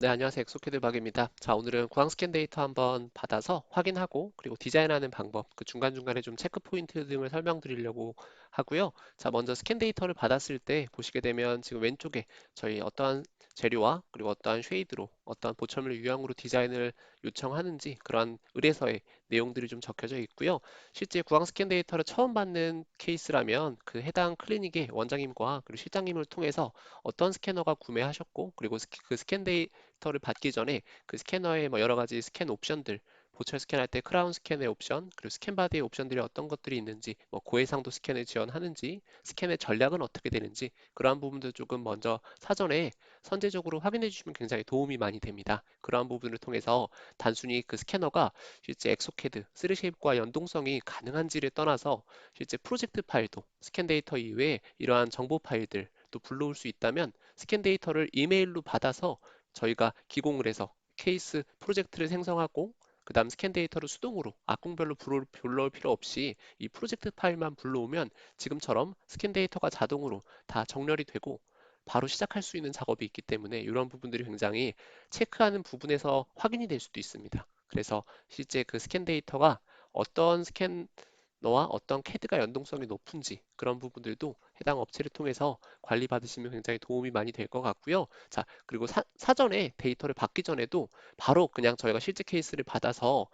네, 안녕하세요. 엑소캐드 박입니다. 자, 오늘은 구강 스캔 데이터 한번 받아서 확인하고, 그리고 디자인하는 방법, 그 중간중간에 좀 체크 포인트 등을 설명드리려고 하고요. 자, 먼저 스캔 데이터를 받았을 때 보시게 되면 지금 왼쪽에 저희 어떠한 재료와 그리고 어떠한 쉐이드로, 어떠한 보철물 유형으로 디자인을 요청하는지 그러한 의뢰서의 내용들이 좀 적혀져 있고요. 실제 구강 스캔 데이터를 처음 받는 케이스라면 그 해당 클리닉의 원장님과 그리고 실장님을 통해서 어떤 스캐너가 구매하셨고, 그리고 그 스캔 데이터를 받기 전에 그 스캐너의 뭐 여러 가지 스캔 옵션들, 보철 스캔할 때 크라운 스캔의 옵션, 그리고 스캔 바디의 옵션들이 어떤 것들이 있는지, 뭐 고해상도 스캔을 지원하는지, 스캔의 전략은 어떻게 되는지, 그러한 부분도 조금 먼저 사전에 선제적으로 확인해 주시면 굉장히 도움이 많이 됩니다. 그러한 부분을 통해서 단순히 그 스캐너가 실제 엑소캐드, 3쉐입과 연동성이 가능한지를 떠나서 실제 프로젝트 파일도 스캔 데이터 이외에 이러한 정보 파일들 또 불러올 수 있다면 스캔 데이터를 이메일로 받아서 저희가 기공을 해서 케이스 프로젝트를 생성하고 그 다음 스캔 데이터를 수동으로 악공별로 불러올 필요 없이 이 프로젝트 파일만 불러오면 지금처럼 스캔 데이터가 자동으로 다 정렬이 되고 바로 시작할 수 있는 작업이 있기 때문에 이런 부분들이 굉장히 체크하는 부분에서 확인이 될 수도 있습니다. 그래서 실제 그 스캔 데이터가 어떤 스캐너와 어떤 캐드가 연동성이 높은지 그런 부분들도 해당 업체를 통해서 관리받으시면 굉장히 도움이 많이 될 것 같고요. 자, 그리고 사전에 데이터를 받기 전에도 바로 그냥 저희가 실제 케이스를 받아서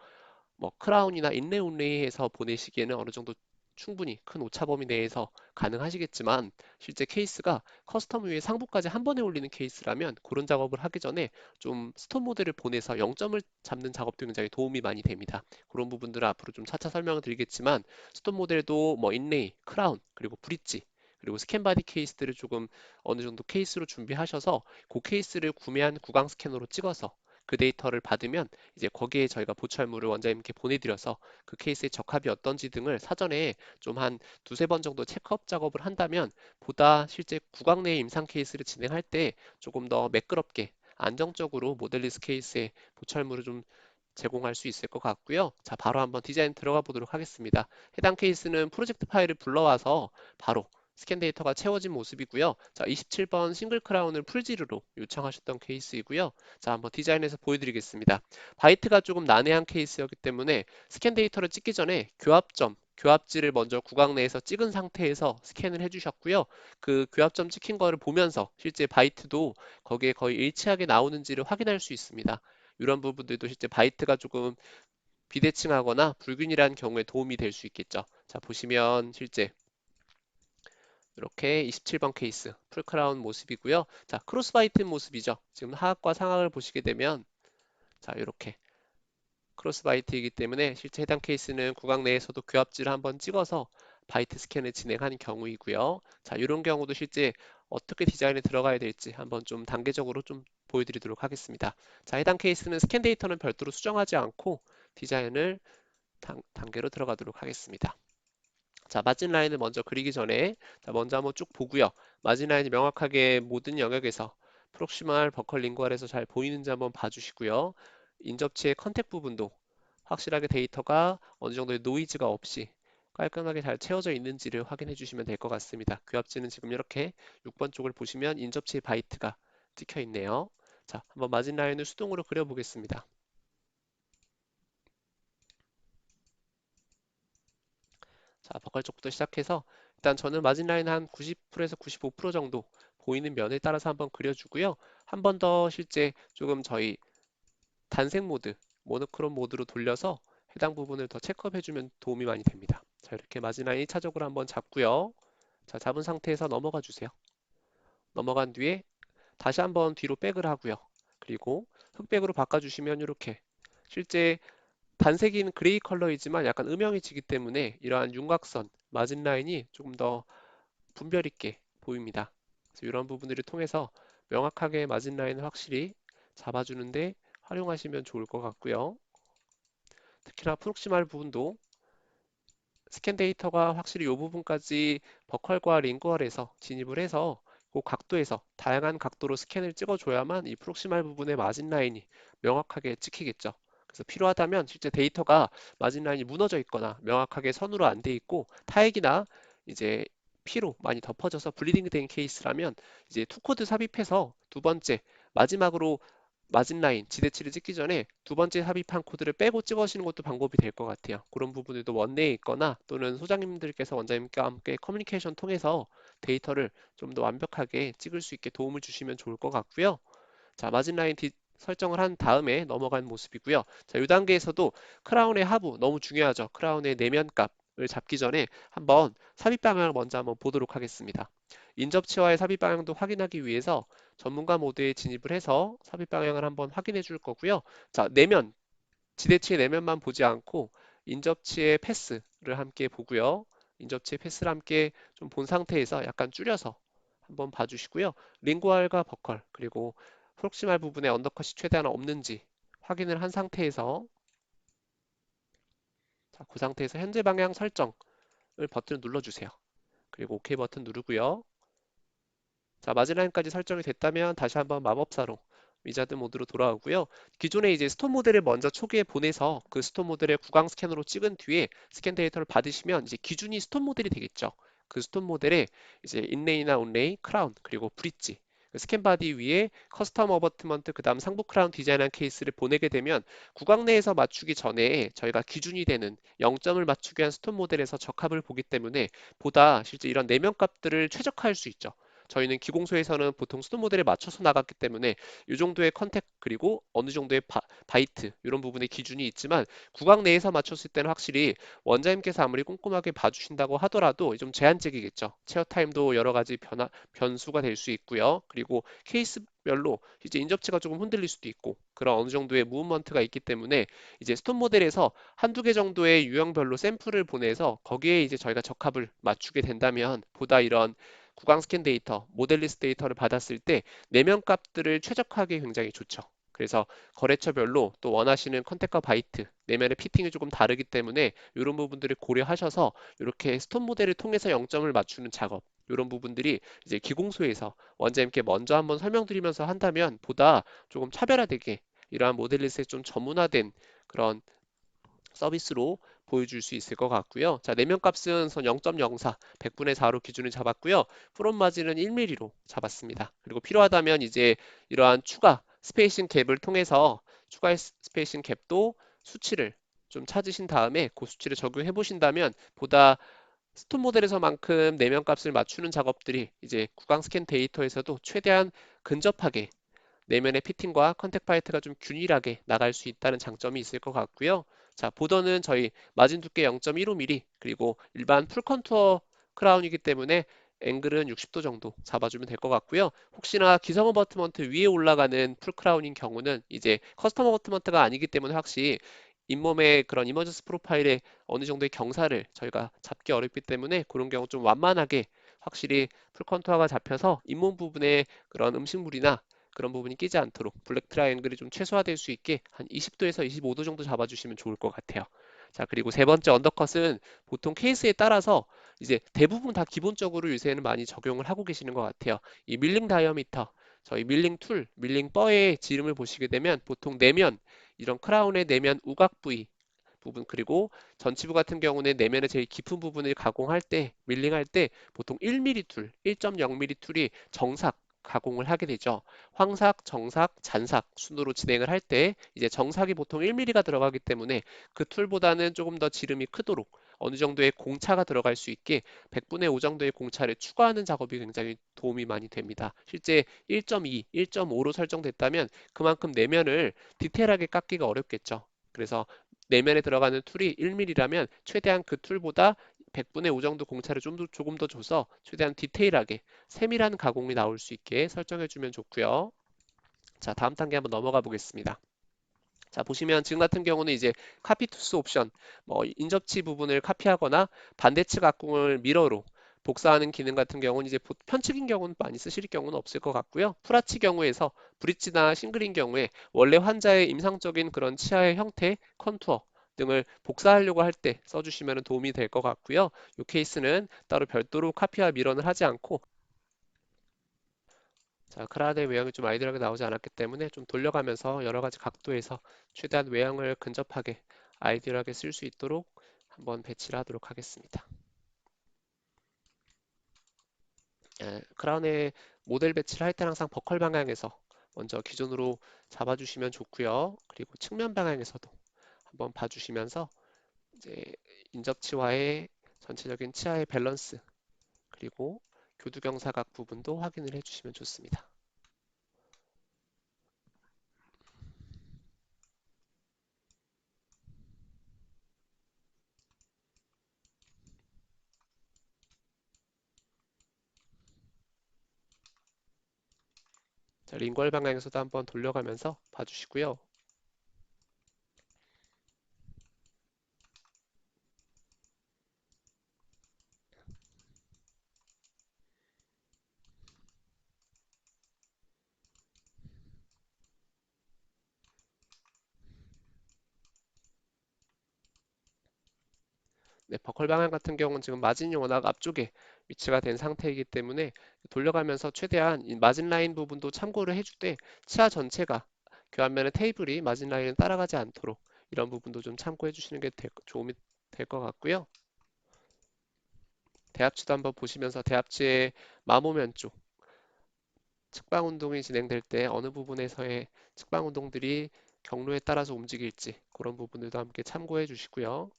뭐 크라운이나 인레 온레이에서 보내시기에는 어느 정도 충분히 큰 오차 범위 내에서 가능하시겠지만 실제 케이스가 커스텀 위에 상부까지 한 번에 올리는 케이스라면 그런 작업을 하기 전에 좀 스톤 모델을 보내서 0점을 잡는 작업도 굉장히 도움이 많이 됩니다. 그런 부분들은 앞으로 좀 차차 설명을 드리겠지만 스톤 모델도 뭐 인레이, 크라운, 그리고 브릿지 그리고 스캔 바디 케이스들을 조금 어느 정도 케이스로 준비하셔서 그 케이스를 구매한 구강 스캐너로 찍어서 그 데이터를 받으면 이제 거기에 저희가 보철물을 원장님께 보내드려서 그 케이스의 적합이 어떤지 등을 사전에 좀 한 두세 번 정도 체크업 작업을 한다면 보다 실제 구강 내 임상 케이스를 진행할 때 조금 더 매끄럽게 안정적으로 모델리스 케이스에 보철물을 좀 제공할 수 있을 것 같고요. 자, 바로 한번 디자인 들어가 보도록 하겠습니다. 해당 케이스는 프로젝트 파일을 불러와서 바로 스캔 데이터가 채워진 모습이고요. 자, 27번 싱글 크라운을 풀지르로 요청하셨던 케이스이고요. 자, 한번 디자인해서 보여드리겠습니다. 바이트가 조금 난해한 케이스였기 때문에 스캔 데이터를 찍기 전에 교합점, 교합지를 먼저 구강 내에서 찍은 상태에서 스캔을 해주셨고요. 그 교합점 찍힌 거를 보면서 실제 바이트도 거기에 거의 일치하게 나오는지를 확인할 수 있습니다. 이런 부분들도 실제 바이트가 조금 비대칭하거나 불균이한 경우에 도움이 될 수 있겠죠. 자, 보시면 실제 이렇게 27번 케이스 풀크라운 모습이고요. 자, 크로스 바이트 모습이죠. 지금 하악과 상악을 보시게 되면 자, 이렇게 크로스 바이트이기 때문에 실제 해당 케이스는 구강 내에서도 교합지를 한번 찍어서 바이트 스캔을 진행하는 경우이고요. 자, 이런 경우도 실제 어떻게 디자인에 들어가야 될지 한번 좀 단계적으로 좀 보여드리도록 하겠습니다. 자, 해당 케이스는 스캔 데이터는 별도로 수정하지 않고 디자인을 단계로 들어가도록 하겠습니다. 자, 마진 라인을 먼저 그리기 전에 자, 먼저 한번 쭉 보고요. 마진 라인이 명확하게 모든 영역에서 프록시멀 버컬 링구얼에서 잘 보이는지 한번 봐주시고요. 인접치의 컨택 부분도 확실하게 데이터가 어느 정도의 노이즈가 없이 깔끔하게 잘 채워져 있는지를 확인해 주시면 될 것 같습니다. 규합지는 지금 이렇게 6번 쪽을 보시면 인접치의 바이트가 찍혀 있네요. 자, 한번 마진 라인을 수동으로 그려보겠습니다. 자, 버컬 쪽부터 시작해서 일단 저는 마진 라인 한 90%에서 95% 정도 보이는 면에 따라서 한번 그려주고요. 한 번 더 실제 조금 저희 단색 모드, 모노크롬 모드로 돌려서 해당 부분을 더 체크업 해주면 도움이 많이 됩니다. 자, 이렇게 마진 라인 1차적으로 한번 잡고요. 자, 잡은 상태에서 넘어가 주세요. 넘어간 뒤에 다시 한번 뒤로 백을 하고요. 그리고 흑백으로 바꿔주시면 이렇게 실제 단색인 그레이 컬러이지만 약간 음영이 지기 때문에 이러한 윤곽선, 마진 라인이 조금 더 분별 있게 보입니다. 그래서 이런 부분들을 통해서 명확하게 마진 라인을 확실히 잡아주는데 활용하시면 좋을 것 같고요. 특히나 프록시말 부분도 스캔 데이터가 확실히 이 부분까지 버컬과 링구얼에서 진입을 해서 그 각도에서 다양한 각도로 스캔을 찍어줘야만 이 프록시말 부분의 마진 라인이 명확하게 찍히겠죠. 그래서 필요하다면 실제 데이터가 마진 라인이 무너져 있거나 명확하게 선으로 안 돼 있고 타액이나 이제 피로 많이 덮어져서 블리딩 된 케이스라면 이제 투코드 삽입해서 두 번째 마지막으로 마진 라인, 지대치를 찍기 전에 두 번째 삽입한 코드를 빼고 찍으시는 것도 방법이 될 것 같아요. 그런 부분들도 원내에 있거나 또는 소장님들께서 원장님과 함께 커뮤니케이션 통해서 데이터를 좀 더 완벽하게 찍을 수 있게 도움을 주시면 좋을 것 같고요. 자, 마진 라인 설정을 한 다음에 넘어간 모습이고요. 자, 이 단계에서도 크라운의 하부 너무 중요하죠. 크라운의 내면 값을 잡기 전에 한번 삽입 방향을 먼저 한번 보도록 하겠습니다. 인접치와의 삽입 방향도 확인하기 위해서 전문가 모드에 진입을 해서 삽입 방향을 한번 확인해 줄 거고요. 자, 내면, 지대치의 내면만 보지 않고 인접치의 패스를 함께 보고요. 인접치의 패스를 함께 좀 본 상태에서 약간 줄여서 한번 봐주시고요. 링구알과 버컬 그리고 프록시말 부분에 언더컷이 최대한 없는지 확인을 한 상태에서 자, 그 상태에서 현재 방향 설정을 버튼을 눌러주세요. 그리고 OK 버튼 누르고요. 자, 마지라인까지 설정이 됐다면 다시 한번 마법사로 위자드 모드로 돌아오고요. 기존에 이제 스톤 모델을 먼저 초기에 보내서 그 스톤 모델을 구강 스캐너로 찍은 뒤에 스캔 데이터를 받으시면 이제 기준이 스톤 모델이 되겠죠. 그 스톤 모델에 이제 인레이나 온레이, 크라운, 그리고 브릿지, 그 스캔 바디 위에 커스텀 어버트먼트, 그 다음 상부 크라운 디자인한 케이스를 보내게 되면 구강 내에서 맞추기 전에 저희가 기준이 되는 0점을 맞추기 위한 스톤 모델에서 적합을 보기 때문에 보다 실제 이런 내면 값들을 최적화할 수 있죠. 저희는 기공소에서는 보통 수도 모델에 맞춰서 나갔기 때문에 이 정도의 컨택 그리고 어느 정도의 바이트 이런 부분의 기준이 있지만 구강 내에서 맞췄을 때는 확실히 원장님께서 아무리 꼼꼼하게 봐주신다고 하더라도 좀 제한적이겠죠. 체어 타임도 여러 가지 변수가 될 수 있고요. 그리고 케이스별로 이제 인접치가 조금 흔들릴 수도 있고 그런 어느 정도의 무브먼트가 있기 때문에 이제 스톤 모델에서 한두 개 정도의 유형별로 샘플을 보내서 거기에 이제 저희가 적합을 맞추게 된다면 보다 이런 구강 스캔 데이터, 모델리스 데이터를 받았을 때 내면 값들을 최적화하기 굉장히 좋죠. 그래서 거래처별로 또 원하시는 컨택과 바이트, 내면의 피팅이 조금 다르기 때문에 이런 부분들을 고려하셔서 이렇게 스톤 모델을 통해서 0점을 맞추는 작업, 이런 부분들이 이제 기공소에서 원장님께 먼저 한번 설명드리면서 한다면 보다 조금 차별화되게 이러한 모델리스에 좀 전문화된 그런 서비스로 보여줄 수 있을 것 같고요. 자, 내면 값은 선 0.04, 100분의 4로 기준을 잡았고요. 프롬 마진은 1mm로 잡았습니다. 그리고 필요하다면 이제 이러한 추가 스페이싱 갭을 통해서 추가 스페이싱 갭도 수치를 좀 찾으신 다음에 그 수치를 적용해 보신다면 보다 스톤 모델에서만큼 내면 값을 맞추는 작업들이 이제 구강 스캔 데이터에서도 최대한 근접하게 내면의 피팅과 컨택 파이트가 좀 균일하게 나갈 수 있다는 장점이 있을 것 같고요. 자, 보더는 저희 마진 두께 0.15mm 그리고 일반 풀 컨투어 크라운이기 때문에 앵글은 60도 정도 잡아주면 될 것 같고요. 혹시나 기성 어버트먼트 위에 올라가는 풀 크라운인 경우는 이제 커스텀 어버트먼트가 아니기 때문에 확실히 잇몸의 그런 이머전스 프로파일에 어느 정도의 경사를 저희가 잡기 어렵기 때문에 그런 경우 좀 완만하게 확실히 풀 컨투어가 잡혀서 잇몸 부분에 그런 음식물이나 그런 부분이 끼지 않도록 블랙 트라이앵글이 좀 최소화될 수 있게 한 20도에서 25도 정도 잡아주시면 좋을 것 같아요. 자, 그리고 세 번째 언더컷은 보통 케이스에 따라서 이제 대부분 다 기본적으로 요새는 많이 적용을 하고 계시는 것 같아요. 이 밀링 다이어미터, 저희 밀링 툴, 밀링 뻐의 지름을 보시게 되면 보통 내면, 이런 크라운의 내면 우각 부위 부분 그리고 전치부 같은 경우는 내면의 제일 깊은 부분을 가공할 때 밀링할 때 보통 1mm 툴, 1.0mm 툴이 정삭 가공을 하게 되죠. 황삭, 정삭, 잔삭 순으로 진행을 할 때 이제 정삭이 보통 1mm가 들어가기 때문에 그 툴보다는 조금 더 지름이 크도록 어느 정도의 공차가 들어갈 수 있게 100분의 5 정도의 공차를 추가하는 작업이 굉장히 도움이 많이 됩니다. 실제 1.2, 1.5로 설정됐다면 그만큼 내면을 디테일하게 깎기가 어렵겠죠. 그래서 내면에 들어가는 툴이 1mm라면 최대한 그 툴보다 100분의 5 정도 공차를 조금 더 줘서 최대한 디테일하게 세밀한 가공이 나올 수 있게 설정해 주면 좋고요. 자, 다음 단계 한번 넘어가 보겠습니다. 자, 보시면 지금 같은 경우는 이제 카피 투스 옵션, 뭐 인접치 부분을 카피하거나 반대측 가공을 미러로 복사하는 기능 같은 경우는 이제 편측인 경우는 많이 쓰실 경우는 없을 것 같고요. 풀아치 경우에서 브릿지나 싱글인 경우에 원래 환자의 임상적인 그런 치아의 형태, 컨투어 등을 복사하려고 할 때 써주시면 도움이 될 것 같고요. 이 케이스는 따로 별도로 카피와 밀원을 하지 않고 자, 크라운의 외형이 좀 아이디어하게 나오지 않았기 때문에 좀 돌려가면서 여러 가지 각도에서 최대한 외형을 근접하게 아이디어하게 쓸 수 있도록 한번 배치를 하도록 하겠습니다. 크라운의 모델 배치를 할 때는 항상 버컬 방향에서 먼저 기준으로 잡아주시면 좋고요. 그리고 측면 방향에서도 한번 봐주시면서 이제 인접치와의 전체적인 치아의 밸런스 그리고 교두경사각 부분도 확인을 해주시면 좋습니다. 자, 링궐 방향에서도 한번 돌려가면서 봐주시고요. 네, 버컬 방향 같은 경우는 지금 마진이 워낙 앞쪽에 위치가 된 상태이기 때문에 돌려가면서 최대한 이 마진 라인 부분도 참고를 해줄 때 치아 전체가 교환면의 테이블이 마진 라인을 따라가지 않도록 이런 부분도 좀 참고해 주시는 게 도움이 될 것 같고요. 대합치도 한번 보시면서 대합치의 마모면 쪽 측방 운동이 진행될 때 어느 부분에서의 측방 운동들이 경로에 따라서 움직일지 그런 부분들도 함께 참고해 주시고요.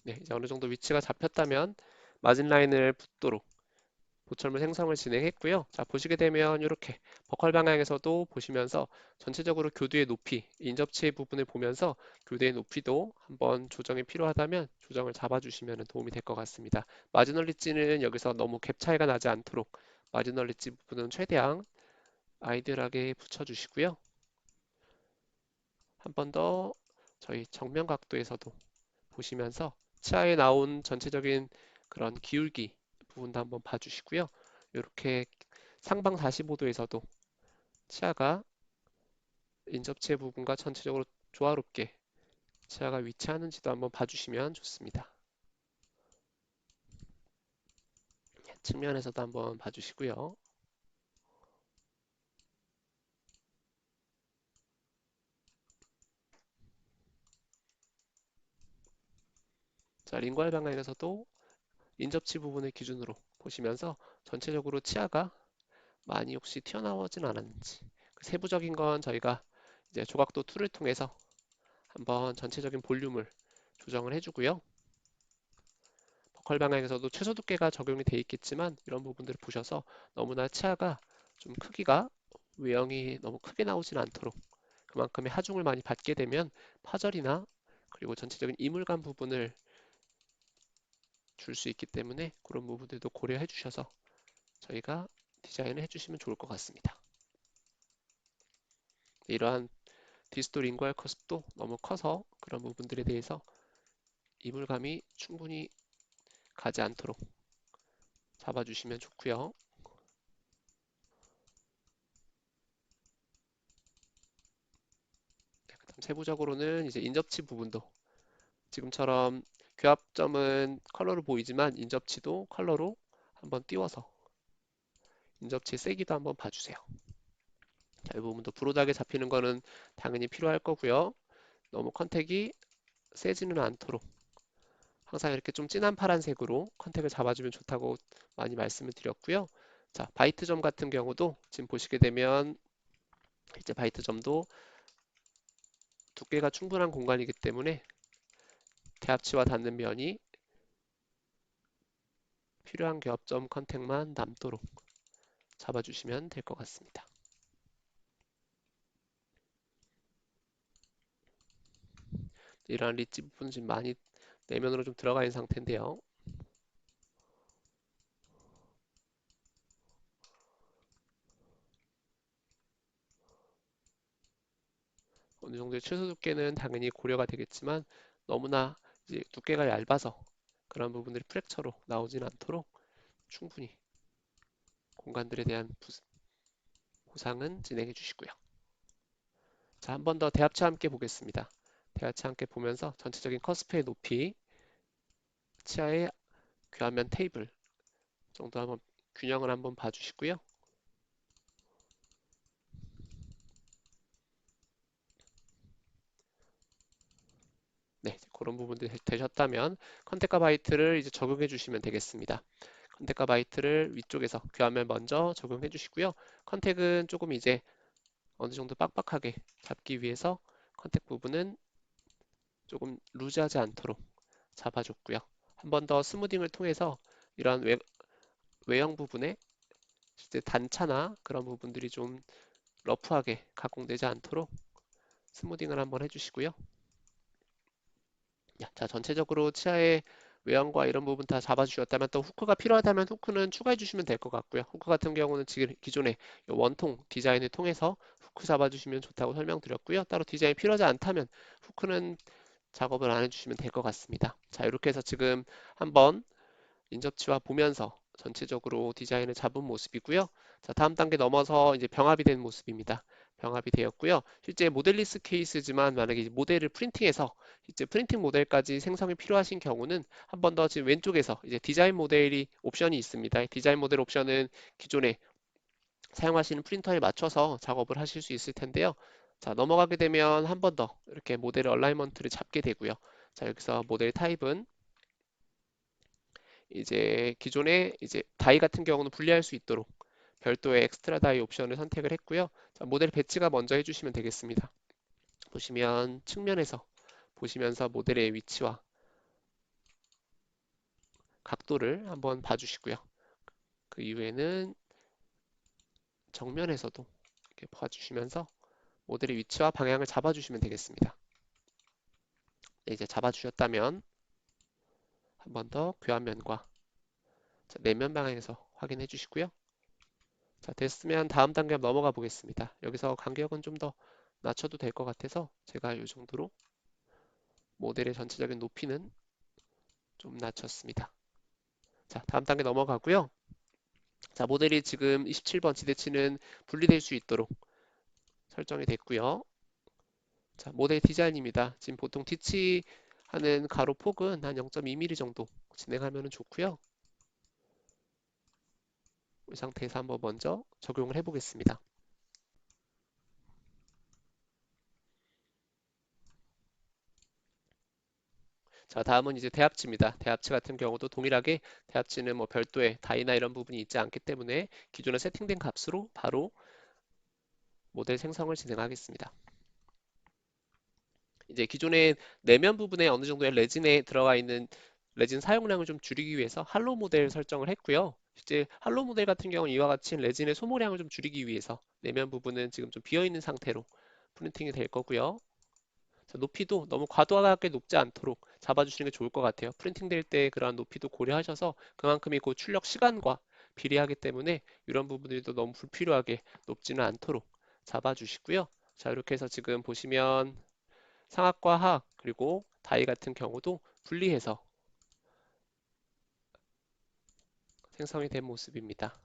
네, 이제 어느 정도 위치가 잡혔다면 마진 라인을 붙도록 보철물 생성을 진행했고요. 자, 보시게 되면 이렇게 버컬 방향에서도 보시면서 전체적으로 교두의 높이, 인접치 부분을 보면서 교두의 높이도 한번 조정이 필요하다면 조정을 잡아주시면 도움이 될 것 같습니다. 마지널 리지는 여기서 너무 갭 차이가 나지 않도록 마지널 리지 부분은 최대한 아이들하게 붙여주시고요. 한 번 더 저희 정면 각도에서도 보시면서 치아에 나온 전체적인 그런 기울기 부분도 한번 봐주시고요. 이렇게 상방 45도에서도 치아가 인접체 부분과 전체적으로 조화롭게 치아가 위치하는지도 한번 봐주시면 좋습니다. 측면에서도 한번 봐주시고요. 자, 링괄 방향에서도 인접치 부분을 기준으로 보시면서 전체적으로 치아가 많이 혹시 튀어나오진 않았는지 그 세부적인 건 저희가 이제 조각도 툴을 통해서 한번 전체적인 볼륨을 조정을 해주고요. 버컬 방향에서도 최소 두께가 적용이 돼 있겠지만 이런 부분들을 보셔서 너무나 치아가 좀 크기가 외형이 너무 크게 나오진 않도록 그만큼의 하중을 많이 받게 되면 파절이나 그리고 전체적인 이물감 부분을 줄 수 있기 때문에 그런 부분들도 고려해 주셔서 저희가 디자인을 해주시면 좋을 것 같습니다. 이러한 디스토 링구알 커스도 너무 커서 그런 부분들에 대해서 이물감이 충분히 가지 않도록 잡아주시면 좋고요. 그다음 세부적으로는 이제 인접치 부분도 지금처럼 교합점은 컬러로 보이지만 인접치도 컬러로 한번 띄워서 인접치 세기도 한번 봐주세요. 자, 이 부분도 브로드하게 잡히는 거는 당연히 필요할 거고요. 너무 컨택이 세지는 않도록 항상 이렇게 좀 진한 파란색으로 컨택을 잡아주면 좋다고 많이 말씀을 드렸고요. 자, 바이트 점 같은 경우도 지금 보시게 되면 이제 바이트 점도 두께가 충분한 공간이기 때문에 대합치와 닿는 면이 필요한 교합점 컨택만 남도록 잡아주시면 될 것 같습니다. 이러한 리지 부분은 지금 많이 내면으로 좀 들어가 있는 상태인데요. 어느 정도의 최소 두께는 당연히 고려가 되겠지만 너무나 이제 두께가 얇아서 그런 부분들이 프랙처로 나오진 않도록 충분히 공간들에 대한 보상은 진행해 주시고요. 자, 한 번 더 대합체 함께 보겠습니다. 대합체 함께 보면서 전체적인 커스프의 높이, 치아의 교환면 테이블 정도 한번 균형을 한번 봐주시고요. 그런 부분들이 되셨다면 컨택과 바이트를 이제 적용해 주시면 되겠습니다. 컨택과 바이트를 위쪽에서 교환면 먼저 적용해 주시고요. 컨택은 조금 이제 어느 정도 빡빡하게 잡기 위해서 컨택 부분은 조금 루즈하지 않도록 잡아줬고요. 한 번 더 스무딩을 통해서 이런 외형 부분에 실제 단차나 그런 부분들이 좀 러프하게 가공되지 않도록 스무딩을 한번 해주시고요. 자, 전체적으로 치아의 외형과 이런 부분 다 잡아주셨다면 또 후크가 필요하다면 후크는 추가해 주시면 될 것 같고요. 후크 같은 경우는 지금 기존의 원통 디자인을 통해서 후크 잡아주시면 좋다고 설명드렸고요. 따로 디자인이 필요하지 않다면 후크는 작업을 안 해주시면 될 것 같습니다. 자, 이렇게 해서 지금 한번 인접치와 보면서 전체적으로 디자인을 잡은 모습이고요. 자, 다음 단계 넘어서 이제 병합이 된 모습입니다. 병합이 되었고요. 실제 모델리스 케이스지만 만약에 이제 모델을 프린팅해서 실제 프린팅 모델까지 생성이 필요하신 경우는 한 번 더 지금 왼쪽에서 이제 디자인 모델이 옵션이 있습니다. 디자인 모델 옵션은 기존에 사용하시는 프린터에 맞춰서 작업을 하실 수 있을 텐데요. 자, 넘어가게 되면 한 번 더 이렇게 모델 얼라이먼트를 잡게 되고요. 자, 여기서 모델 타입은 이제 기존에 이제 다이 같은 경우는 분리할 수 있도록 별도의 엑스트라 다이 옵션을 선택을 했고요. 자, 모델 배치가 먼저 해주시면 되겠습니다. 보시면 측면에서 보시면서 모델의 위치와 각도를 한번 봐주시고요. 그 이후에는 정면에서도 이렇게 봐주시면서 모델의 위치와 방향을 잡아주시면 되겠습니다. 네, 이제 잡아주셨다면 한 번 더 교환면과 내면 방향에서 확인해 주시고요. 자, 됐으면 다음 단계 넘어가 보겠습니다. 여기서 간격은 좀 더 낮춰도 될 것 같아서 제가 이 정도로 모델의 전체적인 높이는 좀 낮췄습니다. 자, 다음 단계 넘어가고요. 자, 모델이 지금 27번 지대치는 분리될 수 있도록 설정이 됐고요. 자, 모델 디자인입니다. 지금 보통 뒤치하는 가로 폭은 한 0.2mm 정도 진행하면 좋고요. 이 상태에서 한번 먼저 적용을 해보겠습니다. 자, 다음은 이제 대합치입니다. 대합치 같은 경우도 동일하게 대합치는 뭐 별도의 다이나 이런 부분이 있지 않기 때문에 기존에 세팅된 값으로 바로 모델 생성을 진행하겠습니다. 이제 기존의 내면 부분에 어느 정도의 레진에 들어가 있는 레진 사용량을 좀 줄이기 위해서 할로우 모델 설정을 했고요. 실제 할로우 모델 같은 경우는 이와 같이 레진의 소모량을 좀 줄이기 위해서 내면 부분은 지금 좀 비어 있는 상태로 프린팅이 될 거고요. 자, 높이도 너무 과도하게 높지 않도록 잡아주시는 게 좋을 것 같아요. 프린팅 될 때 그러한 높이도 고려하셔서 그만큼이 그 출력 시간과 비례하기 때문에 이런 부분들도 너무 불필요하게 높지는 않도록 잡아주시고요. 자, 이렇게 해서 지금 보시면 상악과 하악 그리고 다이 같은 경우도 분리해서 생성이 된 모습입니다.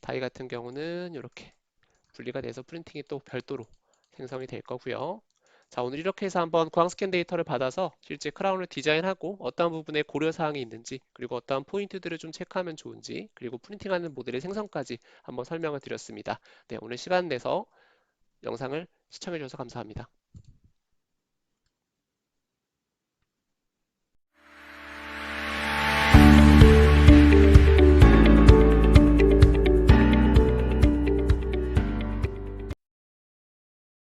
다이 같은 경우는 이렇게 분리가 돼서 프린팅이 또 별도로 생성이 될 거고요. 자, 오늘 이렇게 해서 한번 구황 스캔 데이터를 받아서 실제 크라운을 디자인하고 어떠한 부분에 고려사항이 있는지 그리고 어떠한 포인트들을 좀 체크하면 좋은지 그리고 프린팅하는 모델의 생성까지 한번 설명을 드렸습니다. 네, 오늘 시간 내서 영상을 시청해 주셔서 감사합니다.